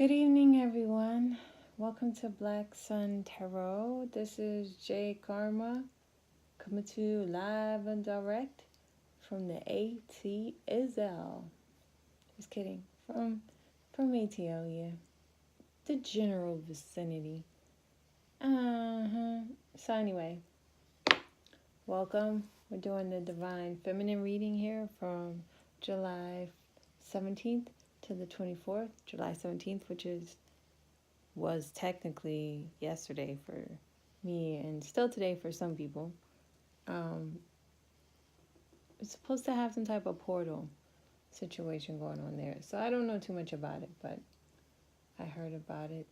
Good evening, everyone. Welcome to Black Sun Tarot. This is Kharma coming to you live and direct from the ATL. Just kidding. From ATL, yeah. The general vicinity. So anyway, welcome. We're doing the Divine Feminine reading here from July 17th to the 24th. July 17th, which was technically yesterday for me and still today for some people. It's supposed to have some type of portal situation going on there. So I don't know too much about it, but I heard about it.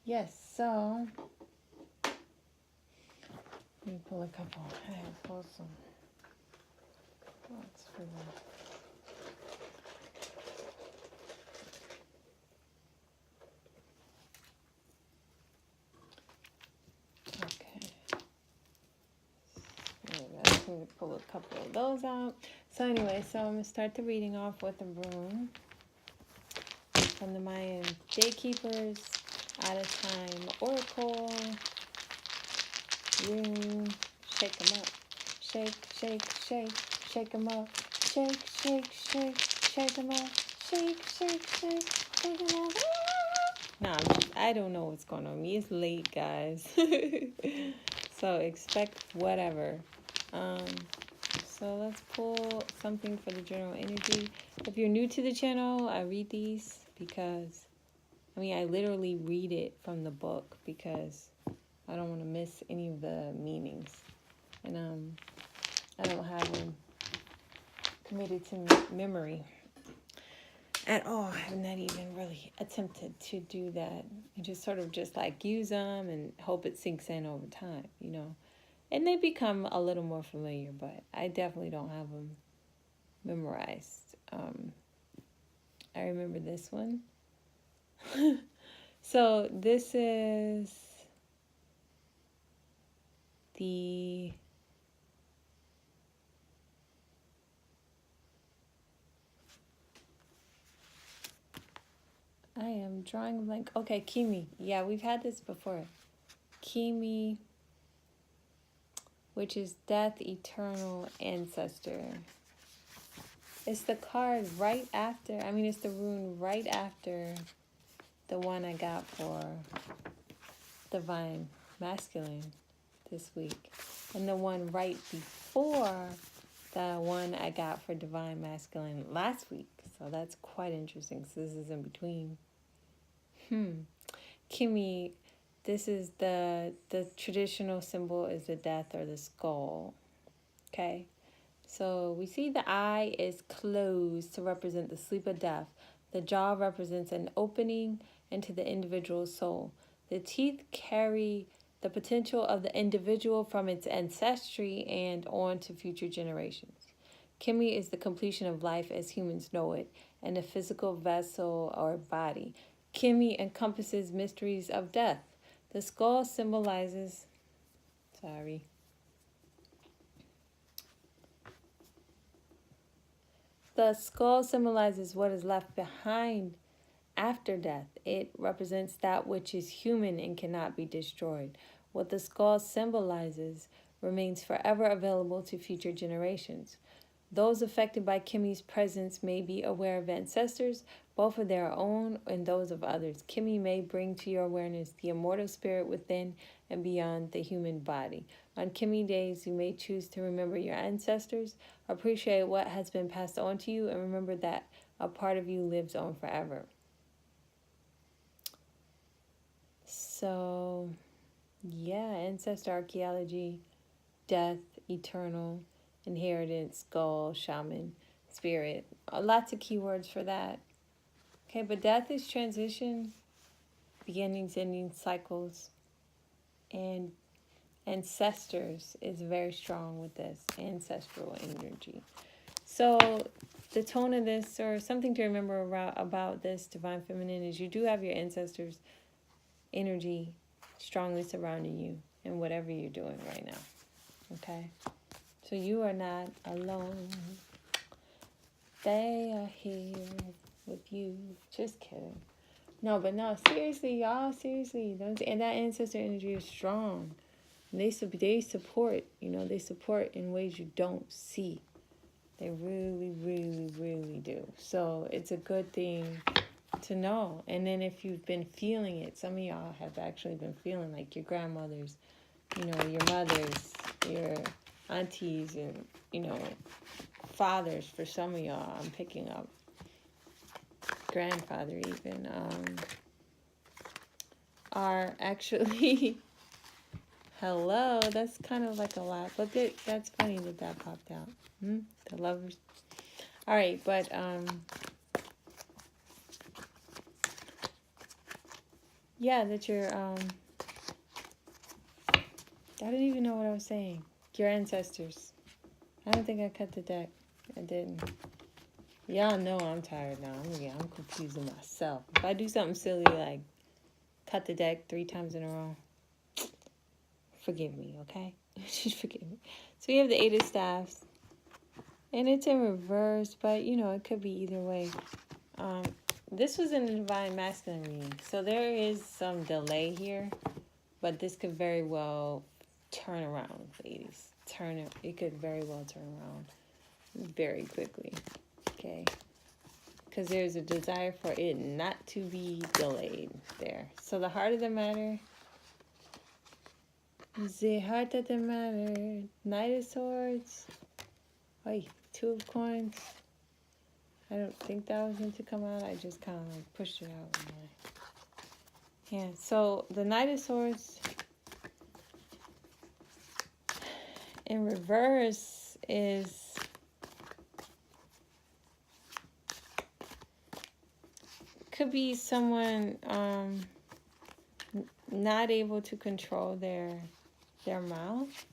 Yes, so let me pull a couple. I have pulled some thoughts for that. I'm going to pull a couple of those out. So anyway, so I'm going to start the reading off with a rune from the Mayan Daykeepers, Out of Time Oracle, rune, shake them up, shake, shake, shake, shake them up, shake, shake, shake, shake them up, shake, shake, shake, shake them up. Nah, I don't know what's going on with me. It's late, guys. So expect whatever. So let's pull something for the general energy. If you're new to the channel, I read these because, I literally read it from the book because I don't want to miss any of the meanings. And I don't have them committed to memory at all. I have not even really attempted to do that. I just sort of just like use them and hope it sinks in over time, you know. And they become a little more familiar, but I definitely don't have them memorized. I remember this one. So this is the I am drawing a blank. Okay, Kimi. Yeah, we've had this before. Kimi, which is Death, Eternal Ancestor. It's the card right after, it's the rune right after the one I got for Divine Masculine this week. And the one right before the one I got for Divine Masculine last week. So that's quite interesting. So this is in between. Kimi, this is the traditional symbol is the death or the skull. Okay? So we see the eye is closed to represent the sleep of death. The jaw represents an opening into the individual's soul. The teeth carry the potential of the individual from its ancestry and on to future generations. Kimi is the completion of life as humans know it, and a physical vessel or body. Kimi encompasses mysteries of death. The skull symbolizes... The skull symbolizes what is left behind after death. It represents that which is human and cannot be destroyed. What the skull symbolizes remains forever available to future generations. Those affected by Kimi's presence may be aware of ancestors, both of their own and those of others. Kimi may bring to your awareness the immortal spirit within and beyond the human body. On Kimi days, you may choose to remember your ancestors, appreciate what has been passed on to you, and remember that a part of you lives on forever. So, yeah, ancestor archaeology, death, eternal, inheritance, skull, shaman, spirit. Lots of keywords for that. Okay, but death is transition, beginnings, endings, cycles, and ancestors is very strong with this, ancestral energy. So the tone of this, or something to remember about this Divine Feminine, is you do have your ancestors' energy strongly surrounding you in whatever you're doing right now. Okay? So you are not alone. They are here with you. Just kidding. No, but no, seriously, y'all, seriously. And that ancestor energy is strong. And they support, they support in ways you don't see. They really, really, really do. So it's a good thing to know. And then if you've been feeling it, some of y'all have actually been feeling like your grandmothers, your mothers, your aunties, and, fathers for some of y'all, I'm picking up. Grandfather even, are actually, hello, that's kind of like a lot, but that's funny that popped out. The lovers. All right, but, yeah, that you're, I don't even know what I was saying. Your ancestors. I don't think I cut the deck. I didn't. Y'all know I'm tired now. I'm confusing myself. If I do something silly like cut the deck 3 times in a row, forgive me, okay? Just forgive me. So we have the 8 of Staffs. And it's in reverse, but, it could be either way. This was in the Divine Masculine reading. So there is some delay here, but this could very well turn around, ladies. It could very well turn around very quickly, okay? Because there's a desire for it not to be delayed there. So the heart of the matter, Knight of Swords, 2 of Coins. I don't think that was meant to come out. I just kind of like pushed it out with my hand. So the Knight of Swords in reverse could be someone not able to control their mouth.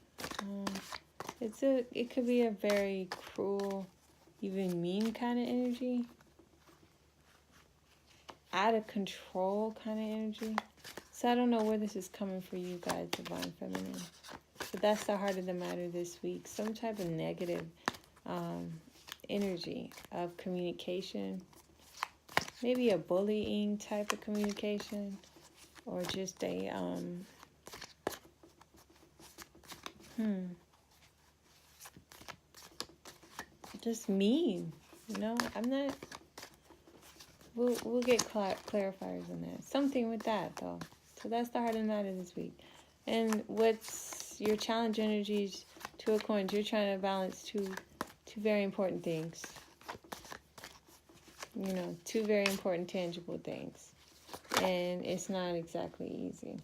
It could be a very cruel, even mean kind of energy. Out of control kind of energy. So I don't know where this is coming for you guys, Divine Feminine. But that's the heart of the matter this week. Some type of negative energy of communication. Maybe a bullying type of communication. Or just a just mean, I'm not. We'll get clarifiers on that. Something with that though. So that's the heart of the matter this week. And what's your challenge energies? 2 of Coins. You're trying to balance two very important things. 2 very important tangible things, and it's not exactly easy.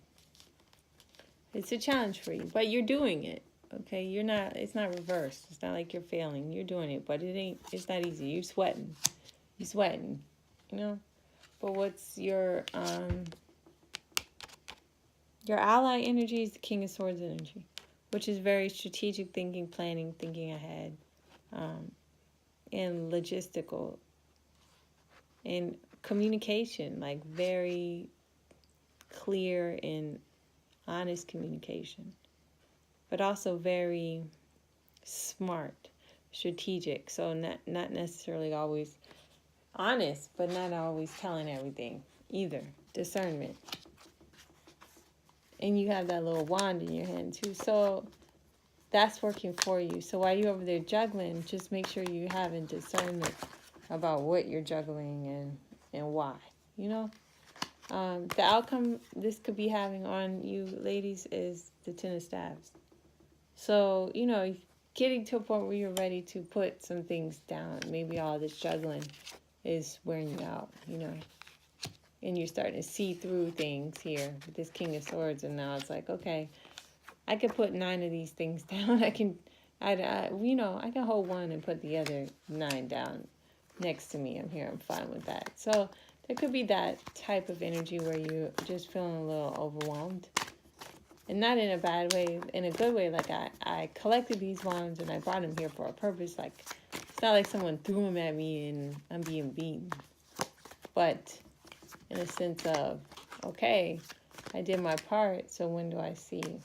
It's a challenge for you, but you're doing it. Okay, it's not reversed. It's not like you're failing. You're doing it, but it's not easy. You're sweating. But what's your ally energy is the King of Swords energy, which is very strategic thinking, planning, thinking ahead, and logistical, and communication, like very clear and honest communication, but also very smart, strategic. So not necessarily always honest, but not always telling everything either. Discernment. And you have that little wand in your hand too. So that's working for you. So while you're over there juggling, just make sure you're having discernment about what you're juggling and why. The outcome this could be having on you ladies is the 10 of Staves. So, getting to a point where you're ready to put some things down. Maybe all this juggling is wearing you out, and you're starting to see through things here with this King of Swords, and now it's like, okay, I can put 9 of these things down. I can hold 1 and put the other 9 down next to me. I'm fine with that. So there could be that type of energy where you're just feeling a little overwhelmed. And not in a bad way, in a good way. Like I collected these wands and I brought them here for a purpose. Like it's not like someone threw them at me and I'm being beaten. But in a sense of, okay, I did my part, so when do I see you?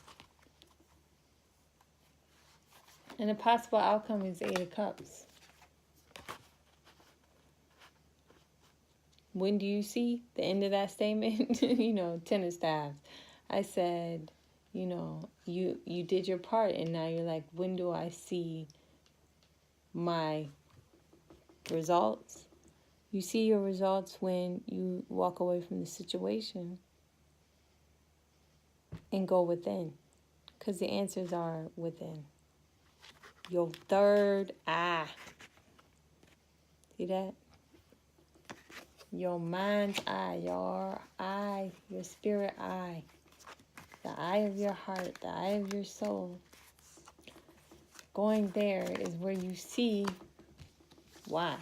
And a possible outcome is 8 of Cups. When do you see the end of that statement? Ten of Staves. I said, you did your part, and now you're like, when do I see my results? You see your results when you walk away from the situation and go within, because the answers are within. Your third eye. See that? Your mind's eye, your spirit eye, the eye of your heart, the eye of your soul. Going there is where you see why.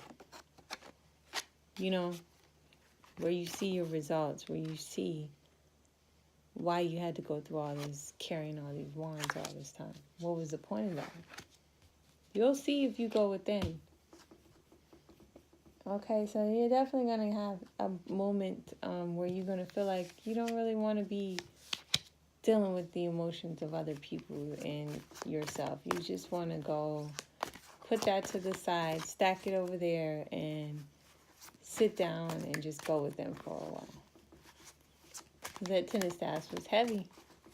Where you see your results, where you see why you had to go through all this, carrying all these wands all this time. What was the point of that? You'll see if you go within. Okay, so you're definitely going to have a moment where you're going to feel like you don't really want to be dealing with the emotions of other people and yourself. You just want to go put that to the side, stack it over there, and sit down and just go with them for a while. That Ten of Staves was heavy,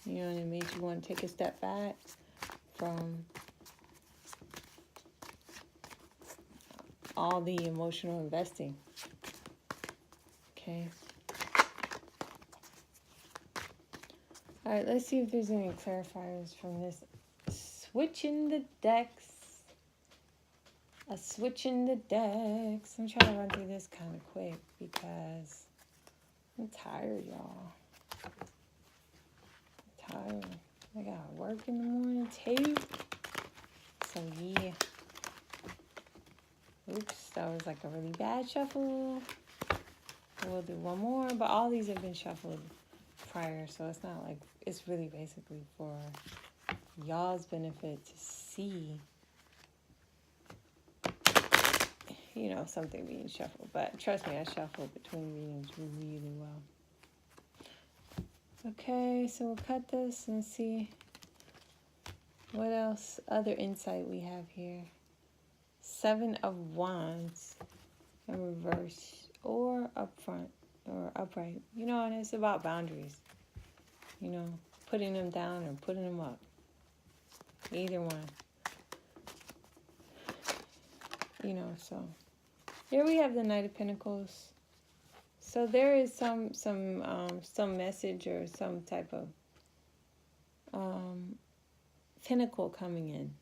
and it made you want to take a step back from all the emotional investing. Okay. All right, let's see if there's any clarifiers from this. Switching the decks. Switching the decks. I'm trying to run through this kind of quick because I'm tired, y'all. I'm tired. I got work in the morning too. So yeah. Oops, that was like a really bad shuffle. We'll do one more, but all these have been shuffled prior, so it's not like, it's really basically for y'all's benefit to see, something being shuffled. But trust me, I shuffled between readings really well. Okay, so we'll cut this and see what else, other insight we have here. Seven of Wands in reverse or up front or upright. And it's about boundaries. Putting them down or putting them up. Either one. So here we have the Knight of Pentacles. So there is some message or some type of pinnacle coming in.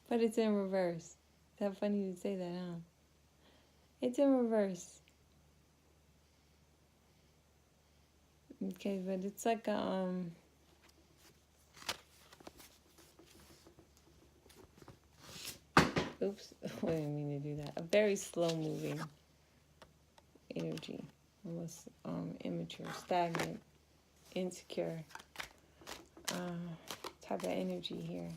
But it's in reverse. Is that funny to say that, huh? It's in reverse. Okay, but it's like a, oops, I didn't mean to do that. A very slow-moving energy. Almost immature, stagnant, insecure type of energy here.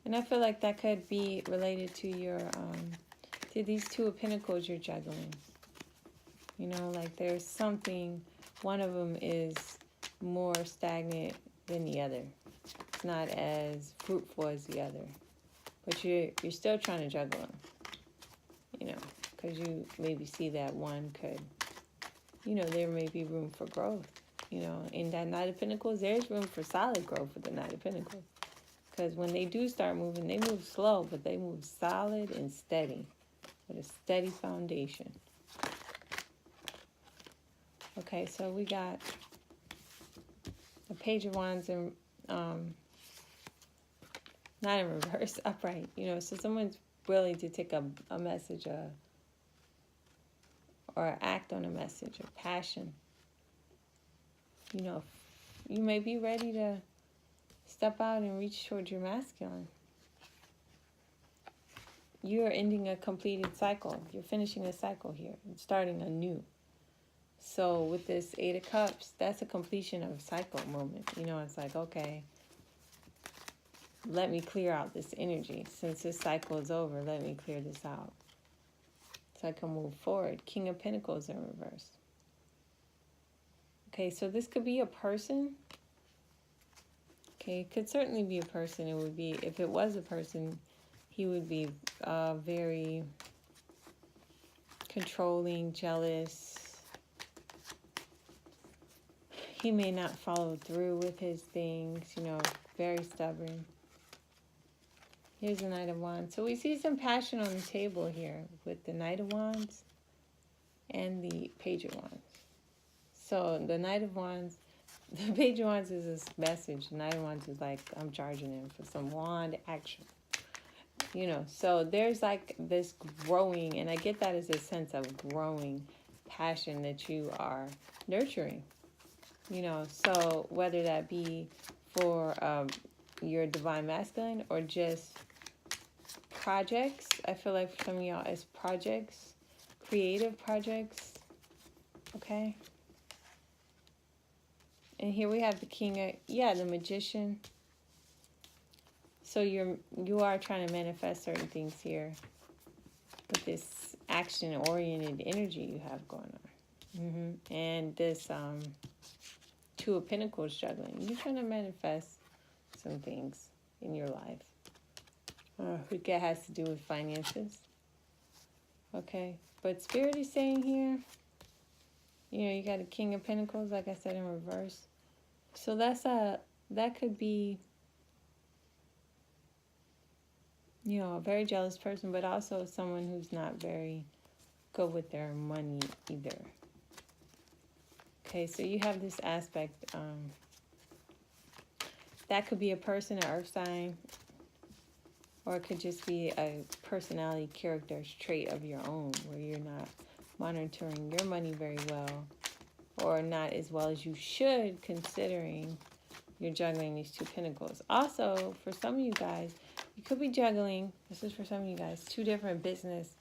And I feel like that could be related to your, to these Two of Pentacles you're juggling. Like there's something, one of them is more stagnant than the other. It's not as fruitful as the other. But you're still trying to juggle them, because you maybe see that one could, there may be room for growth. In that Knight of Pentacles, there's room for solid growth with the Knight of Pentacles. Because when they do start moving, they move slow, but they move solid and steady, with a steady foundation. Okay, so we got the Page of Wands and not in reverse, upright. So someone's willing to take a message or act on a message of passion. You may be ready to step out and reach towards your masculine. You're ending a completed cycle. You're finishing a cycle here and starting anew. So with this Eight of Cups, that's a completion of a cycle moment. It's like, okay, let me clear out this energy. Since this cycle is over, let me clear this out so I can move forward. King of Pentacles in reverse. Okay, so this could be a person. Okay, it could certainly be a person. It would be, if it was a person, he would be very controlling, jealous. He may not follow through with his things, you know, very stubborn. Here's the Knight of Wands. So we see some passion on the table here with the Knight of Wands and the Page of Wands. So the Knight of Wands, the Page of Wands is this message. The Knight of Wands is like, I'm charging him for some wand action. You know, so there's like this growing, and I get that as a sense of growing passion that you are nurturing. You know, so whether that be for your divine masculine or just projects, I feel like for some of y'all it's projects, creative projects, okay? And here we have the King of, the Magician. So you are trying to manifest certain things here with this action-oriented energy you have going on. And this Two of Pentacles juggling. You're trying to manifest some things in your life. I think it has to do with finances. Okay. But Spirit is saying here, you know, you got a King of Pentacles, like I said, in reverse. So that could be, you know, a very jealous person, but also someone who's not very good with their money either. Okay, so you have this aspect. That could be a person, an earth sign, or it could just be a personality, character trait of your own, where you're not monitoring your money very well, or not as well as you should, considering you're juggling these two pentacles. Also, for some of you guys, you could be juggling, this is for some of you guys, two different businesses.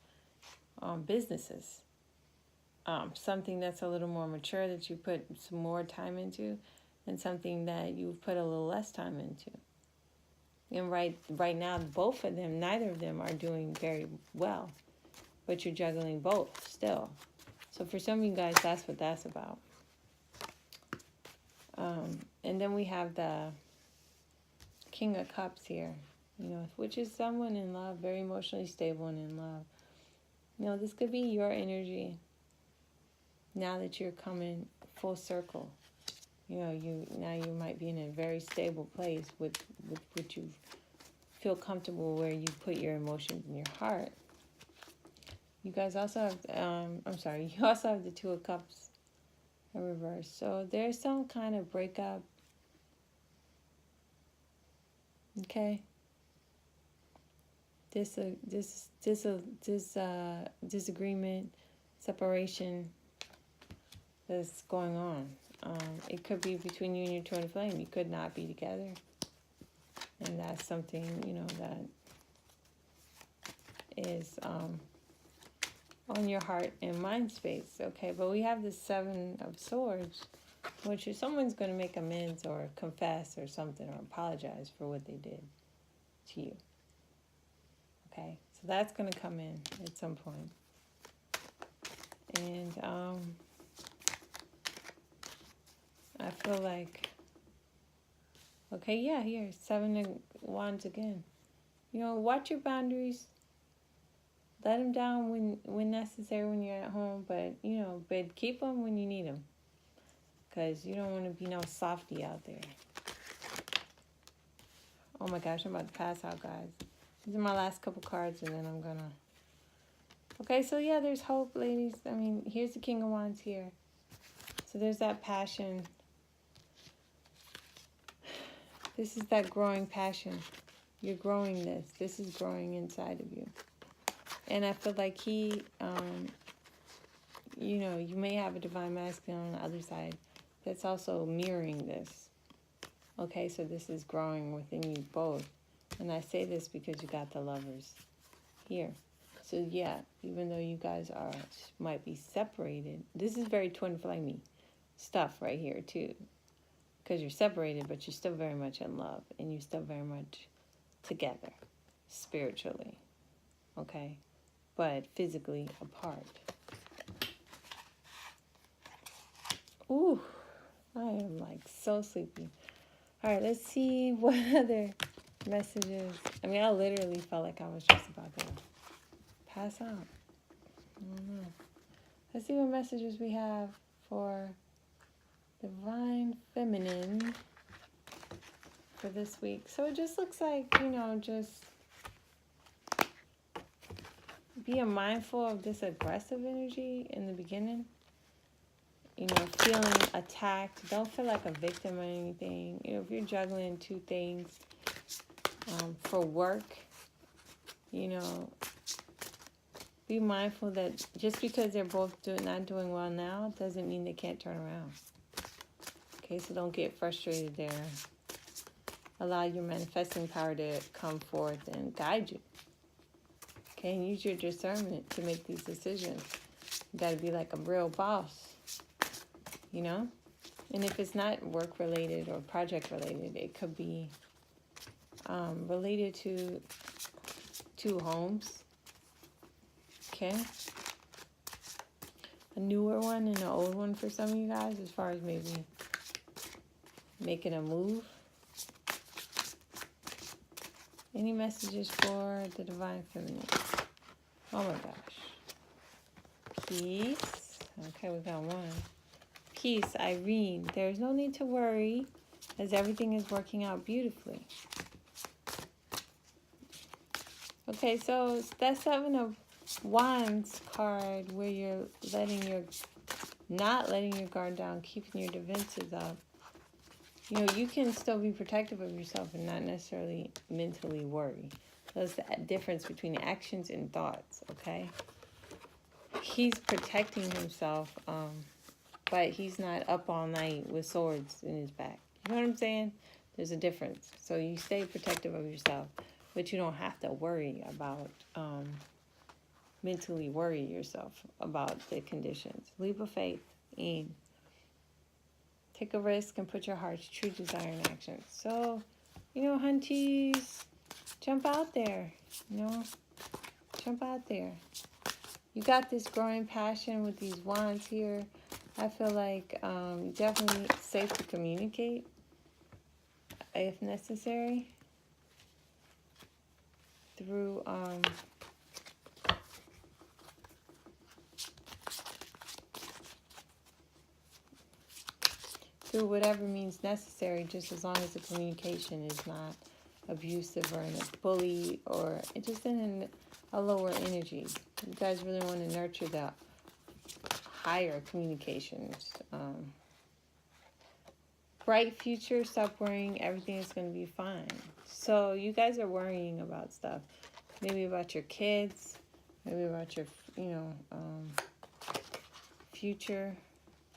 Something that's a little more mature that you put some more time into, and something that you put a little less time into. And right now, both of them, neither of them are doing very well, but you're juggling both still. So for some of you guys, that's what that's about. And then we have the King of Cups here, you know, which is someone in love, very emotionally stable and in love. You know, this could be your energy now that you're coming full circle. You know, you might be in a very stable place with which you feel comfortable, where you put your emotions in your heart. You guys also have, you also have the Two of Cups in reverse. So there's some kind of breakup. Okay. Disagreement, separation that's going on. It could be between you and your twin flame. You could not be together. And that's something, you know, that is on your heart and mind space. Okay, but we have the Seven of Swords, which is someone's going to make amends or confess or something, or apologize for what they did to you. Okay, so that's going to come in at some point. And I feel like, okay, yeah, here, Seven of Wands again. You know, watch your boundaries. Let them down when necessary, when you're at home, but, you know, but keep them when you need them. Because you don't want to be no softy out there. Oh my gosh, I'm about to pass out, guys. These are my last couple cards, and then I'm going to... Okay, so yeah, there's hope, ladies. I mean, here's the King of Wands here. So there's that passion. This is that growing passion. You're growing this. This is growing inside of you. And I feel like he, you know, you may have a divine masculine on the other side that's also mirroring this. Okay, so this is growing within you both. And I say this because you got the Lovers here. So yeah, even though you guys might be separated, this is very twin flamey stuff right here too. Because you're separated, but you're still very much in love. And you're still very much together, spiritually. Okay? But physically apart. Ooh, I am like so sleepy. All right, let's see what other messages. I mean, I literally felt like I was just about to pass out. I don't know. Let's see what messages we have for Divine Feminine for this week. So it just looks like, just being mindful of this aggressive energy in the beginning. Feeling attacked. Don't feel like a victim or anything. If you're juggling two things for work, be mindful that just because they're both not doing well now doesn't mean they can't turn around. Okay, so don't get frustrated there. Allow your manifesting power to come forth and guide you. Okay, and use your discernment to make these decisions. You got to be like a real boss, And if it's not work-related or project-related, it could be related to two homes. Okay? A newer one and an old one for some of you guys, as far as maybe making a move. Any messages for the Divine Feminine? Oh my gosh. Peace. Okay, we got one. Peace, Irene. There's no need to worry, as everything is working out beautifully. Okay, so that Seven of Wands card, where you're not letting your guard down, keeping your defenses up. You can still be protective of yourself and not necessarily mentally worry. That's the difference between actions and thoughts, okay? He's protecting himself, but he's not up all night with swords in his back. You know what I'm saying? There's a difference. So you stay protective of yourself, but you don't have to worry about, mentally worry yourself about the conditions. Leap of faith, and take a risk and put your heart's true desire in action. So, hunties, jump out there, jump out there. You got this growing passion with these wands here. I feel like definitely safe to communicate if necessary through whatever means necessary, just as long as the communication is not abusive or in a bully or just in a lower energy. You guys really want to nurture that higher communications. Bright future, stop worrying, everything is going to be fine. So you guys are worrying about stuff. Maybe about your kids, maybe about your, future,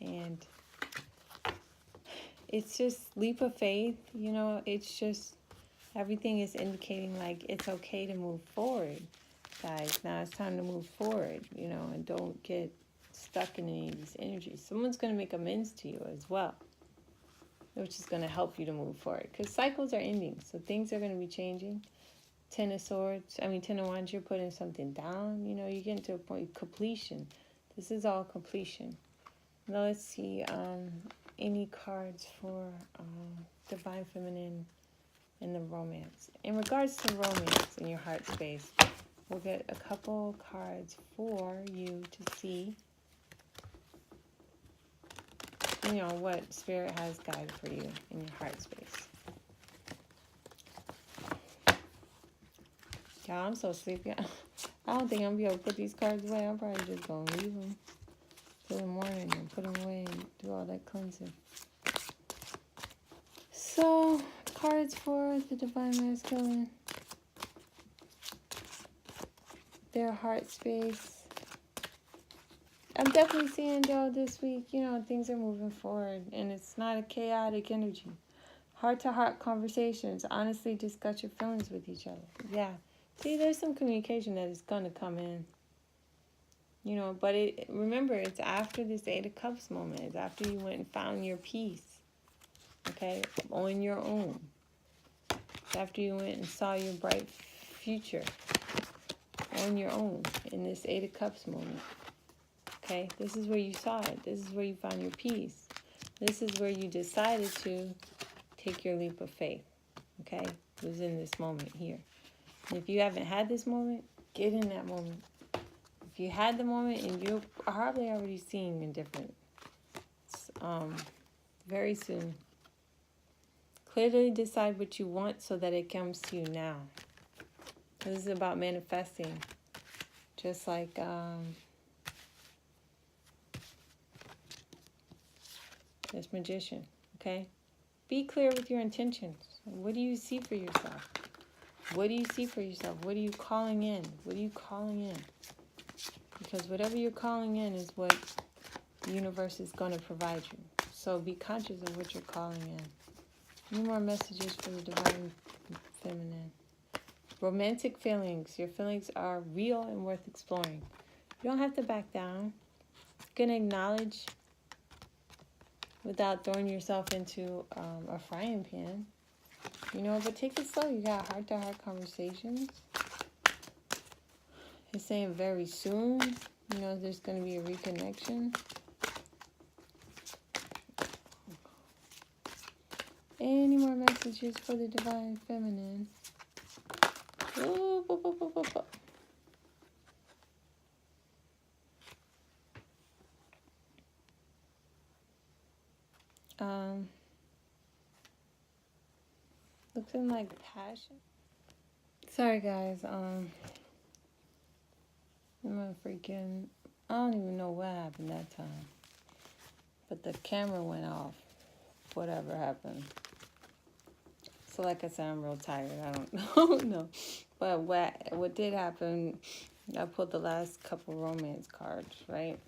and it's just leap of faith, it's just everything is indicating like it's okay to move forward, guys. Now it's time to move forward, and don't get stuck in any of these energies. Someone's going to make amends to you as well, which is going to help you to move forward, because cycles are ending, so things are going to be changing. Ten of Wands, you're putting something down, you get to a point of completion. This is all completion. Now let's see, any cards for Divine Feminine in the romance. In regards to romance in your heart space, we'll get a couple cards for you to see, what Spirit has guided for you in your heart space. Y'all, I'm so sleepy. I don't think I'm going to be able to put these cards away. I'm probably just going to leave them till the morning and put them away and do all that cleansing. So, cards for the Divine Masculine. Their heart space. I'm definitely seeing, though, this week, things are moving forward, and it's not a chaotic energy. Heart-to-heart conversations. Honestly, discuss your feelings with each other. Yeah. See, there's some communication that is going to come in. But remember, it's after this 8 of Cups moment. It's after you went and found your peace. Okay? On your own. It's after you went and saw your bright future. On your own. In this 8 of Cups moment. Okay? This is where you saw it. This is where you found your peace. This is where you decided to take your leap of faith. Okay? It was in this moment here. And if you haven't had this moment, get in that moment. If you had the moment, and you're probably already seeing a difference very soon. Clearly decide what you want so that it comes to you now. This is about manifesting. Just like this magician, okay? Be clear with your intentions. What do you see for yourself? What do you see for yourself? What are you calling in? What are you calling in? Because whatever you're calling in is what the universe is going to provide you. So be conscious of what you're calling in. Any more messages for the divine feminine? Romantic feelings. Your feelings are real and worth exploring. You don't have to back down. You can acknowledge without throwing yourself into a frying pan. You know, but take it slow. You got heart-to-heart conversations. It's saying very soon, you know, there's going to be a reconnection. Any more messages for the divine feminine? Ooh, boop, boop, boop, boop, boop. Looking like passion. Sorry guys, I'm a freaking, I don't even know what happened that time. But the camera went off. Whatever happened. So like I said, I'm real tired. I don't know. But what did happen, I pulled the last couple romance cards, right?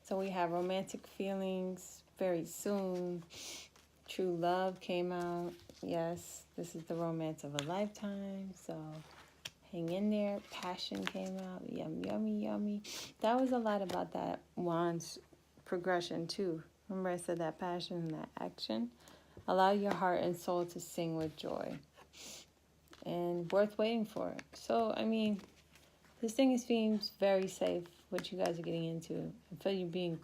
So we have romantic feelings very soon. True love came out. Yes, this is the romance of a lifetime. So hang in there. Passion came out. Yummy, yummy, yummy. That was a lot about that Wands progression too. Remember I said that passion and that action? Allow your heart and soul to sing with joy. And worth waiting for. So, I mean, this thing seems very safe, what you guys are getting into. I feel you being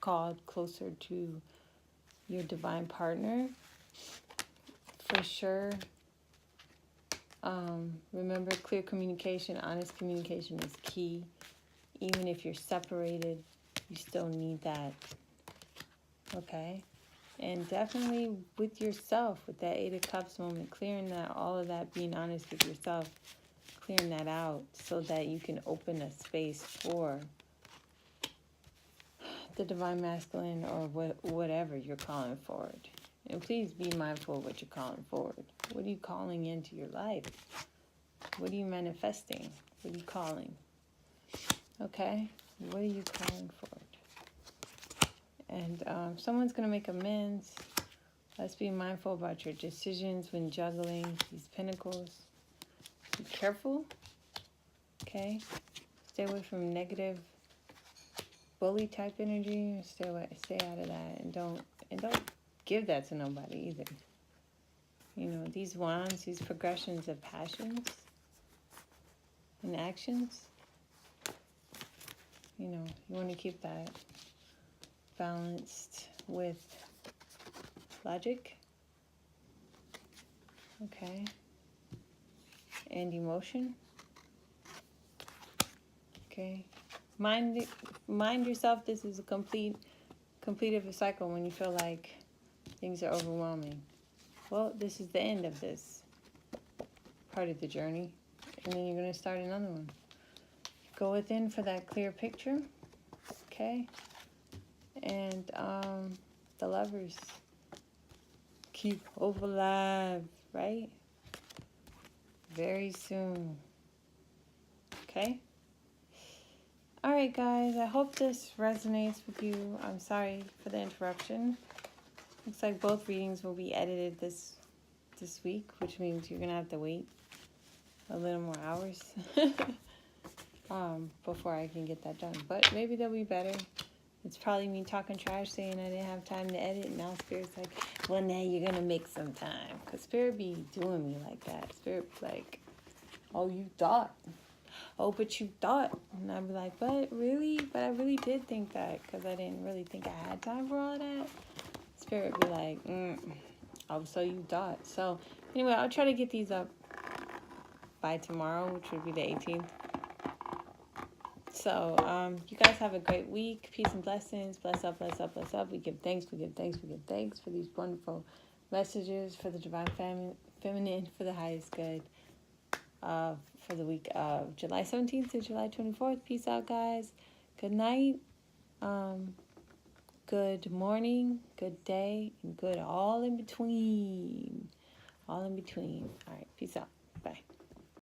called closer to your divine partner. For sure. Remember, clear communication, honest communication is key. Even if you're separated, you still need that. Okay? And definitely with yourself, with that 8 of Cups moment, clearing that, all of that, being honest with yourself, clearing that out so that you can open a space for the divine masculine or whatever you're calling forward. And please be mindful of what you're calling forward. What are you calling into your life? What are you manifesting? What are you calling? Okay? What are you calling forward? And someone's going to make amends. Let's be mindful about your decisions when juggling these pentacles. Be careful. Okay? Stay away from negative bully type energy. Stay out of that. And don't give that to nobody either. You know, these wands, these progressions of passions and actions, you know, you want to keep that balanced with logic, okay, and emotion, okay. Mind yourself. This is a complete of a cycle when you feel like things are overwhelming. Well, this is the end of this part of the journey, and then you're going to start another one. Go within for that clear picture, okay? And the lovers, keep hope alive, right? Very soon, okay? All right, guys, I hope this resonates with you. I'm sorry for the interruption. Looks like both readings will be edited this week, which means you're going to have to wait a little more hours before I can get that done. But maybe they'll be better. It's probably me talking trash saying I didn't have time to edit, and now Spirit's like, well, now you're going to make some time. Because Spirit be doing me like that. Spirit be like, oh, you thought. Oh, but you thought. And I'd be like, but really? But I really did think that, because I didn't really think I had time for all of that. Spirit be like, oh, so you thought. So anyway, I'll try to get these up by tomorrow, which would be the 18th. So, you guys have a great week. Peace and blessings. Bless up, bless up, bless up. We give thanks, we give thanks, we give thanks for these wonderful messages, for the divine feminine, for the highest good, for the week of July 17th to July 24th. Peace out, guys. Good night. Good morning, good day, and good all in between. All in between. All right, peace out. Bye.